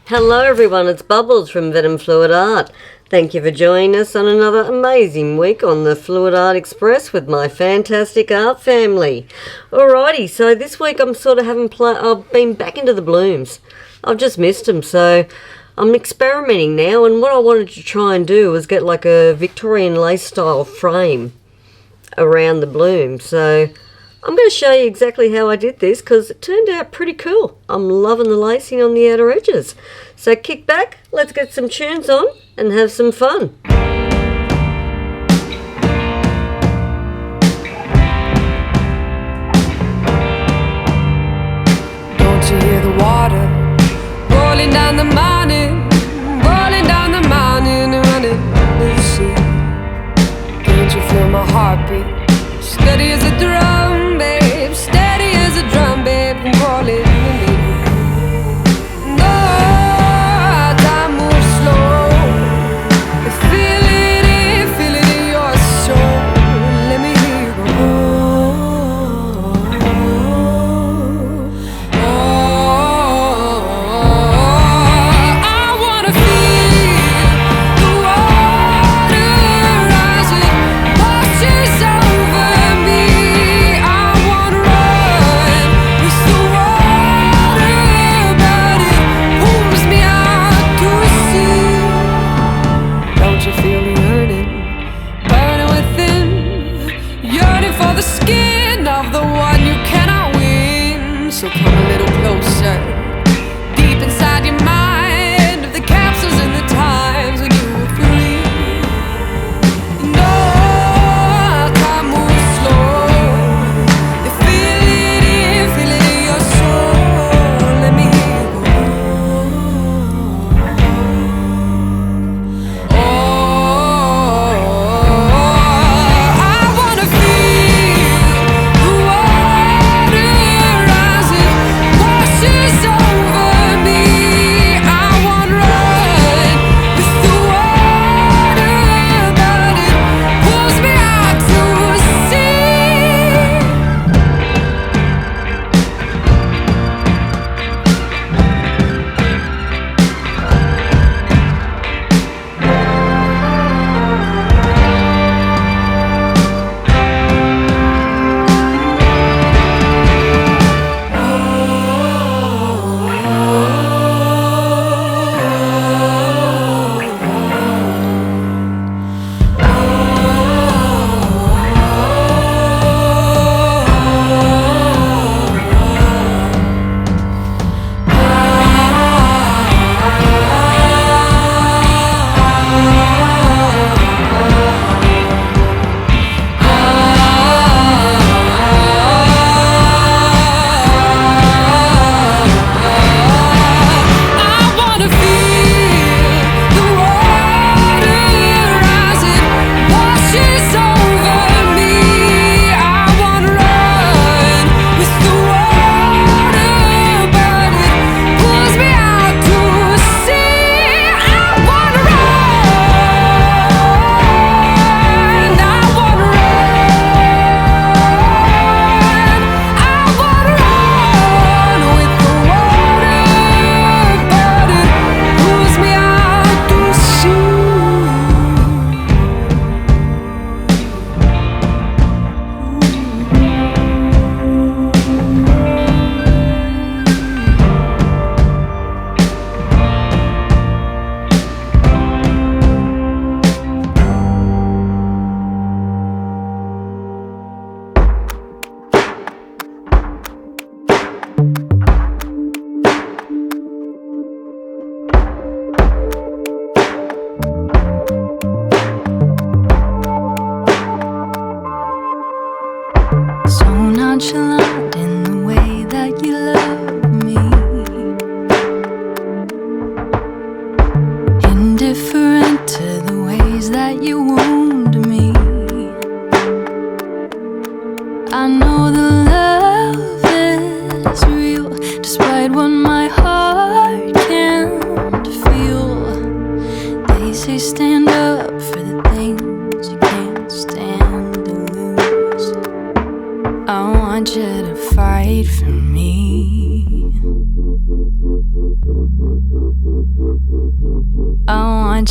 Hello everyone, it's Bubbles from venomfluidart. Thank you for joining us on another amazing week on the Fluid Art Express with my fantastic art family. Alrighty, so this week I'm sort of I've been back into the blooms. I've just missed them, so I'm experimenting now, and what I wanted to try and do was get like a Victorian lace style frame around the bloom. So I'm going to show you exactly how I did this because it turned out pretty cool. I'm loving the lacing on the outer edges. So kick back, let's get some tunes on and have some fun. Don't you hear the water rolling down the mountain, rolling down the mountain and running under the sea? Can't you feel my heartbeat? Steady as a drum, babe, steady as a drum, babe, I'm calling me. No, time moves slow, it feels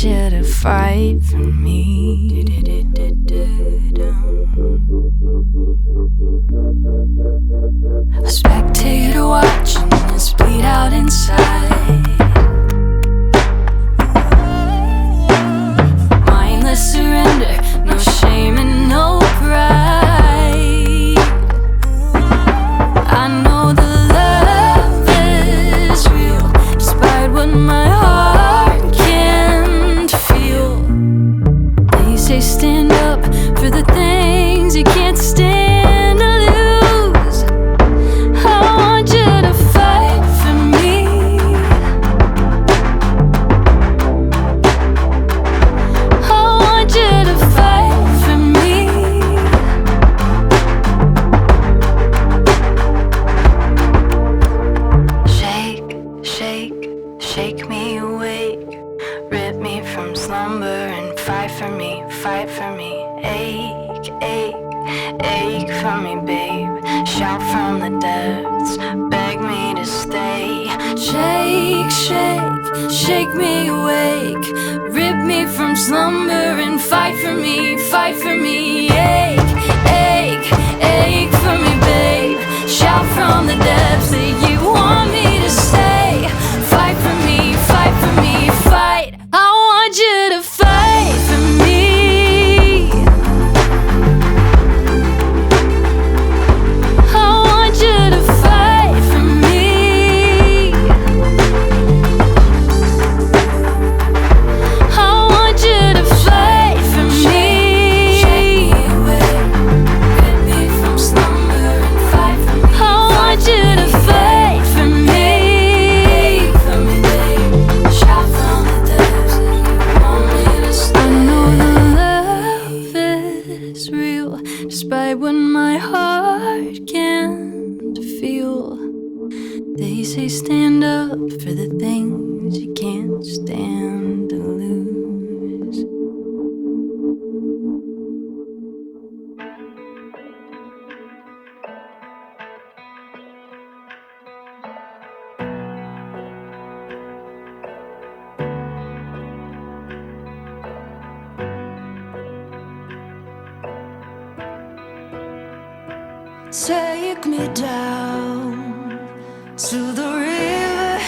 you to fight for me. A spectator watching us bleed out inside. Mindless surrender, no shame and no pride. I know the love is real, despite what my heart can't feel. They say stand up for the things you can't stand to lose. I want you to fight for me. I want you to fight for me. Shake, shake, shake me awake. Rip me from slumber and fight for me, fight for me. Ache, ache, ache for me, babe. Shout from the depths, beg me to stay. Shake, shake, shake me awake. Rip me from slumber and fight for me, fight for me. Ache, ache, ache for me, babe. Shout from the depths that you want me to stay. Fight for me, fight for me, fight. I want you to fight for me. I want you to fight for me. I want you to fight for me. Shake me away, rip me from slumber and fight for me. I want you to fight for me. For me, babe. Shout from the depths that you want me to stay. I know the love is real, despite what my heart can't feel. They say stand up for the things you can't stand to lose. Take me down to the river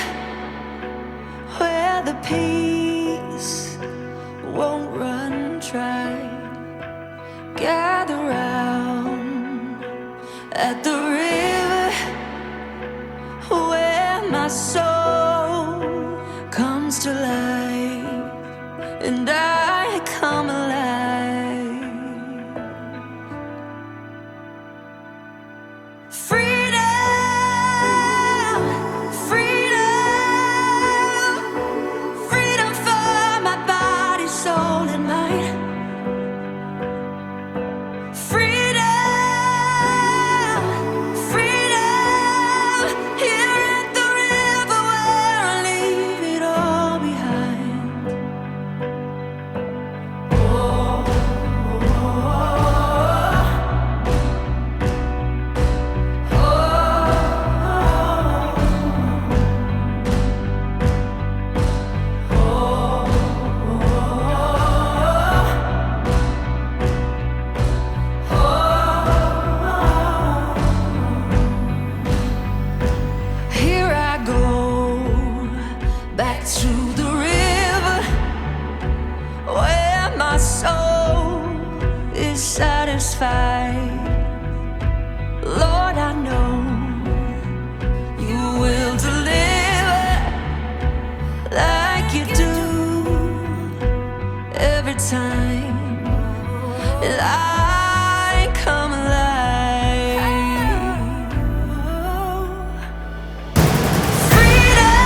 where the peace won't run dry. Gather round at the river where my soul comes to life and I come alive. Freedom, freedom, freedom for my body, soul and mind. Freedom, freedom, here at the river where I leave it all behind. Oh, here I go back to the river where my soul is satisfied. Lord, I know you will deliver like you do every time that I come alive. Freedom,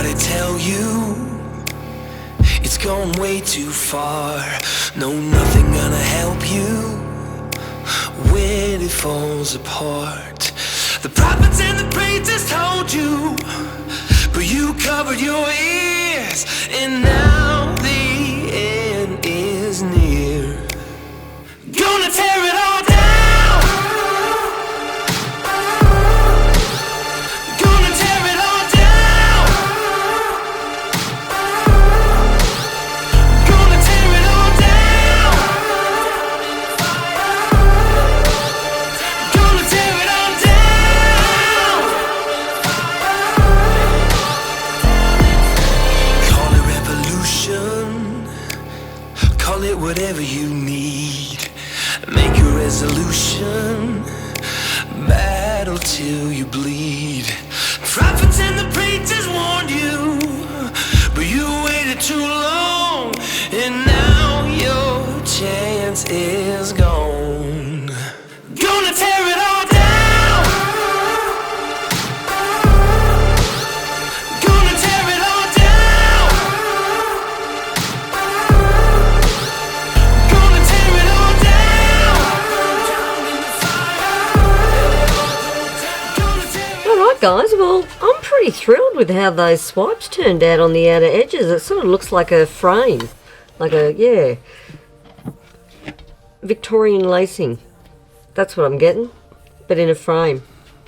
Somebody tell you it's gone way too far. No, nothing gonna help you when it falls apart. The prophets and the preachers told you, but you covered your ears, and now the end is near. Gonna tear it all down. Gonna tear it all down. Gonna tear it all down. Gonna tear it all down. Call it revolution, call it whatever you need. Make a resolution, battle till you bleed. Prophets and the preachers warned you, but you waited too long, and now your chance is gone. Gonna tear it all down. Gonna tear it all down. Gonna tear it all down. Alright guys, well, I'm pretty thrilled with how those swipes turned out on the outer edges. It sort of looks like a frame. Like a, yeah, Victorian lacing. That's what I'm getting, but in a frame.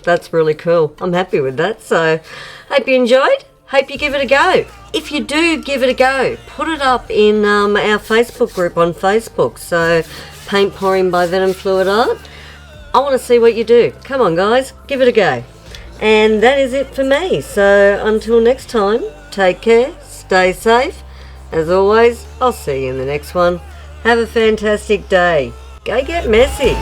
That's really cool. I'm happy with that. So, hope you enjoyed. Hope you give it a go. If you do give it a go, put it up in our Facebook group on Facebook. So, Paint Pouring by Venom Fluid Art. I want to see what you do. Come on guys, give it a go. And that is it for me. So, until next time, take care, stay safe. As always, I'll see you in the next one. Have a fantastic day. Go get messy.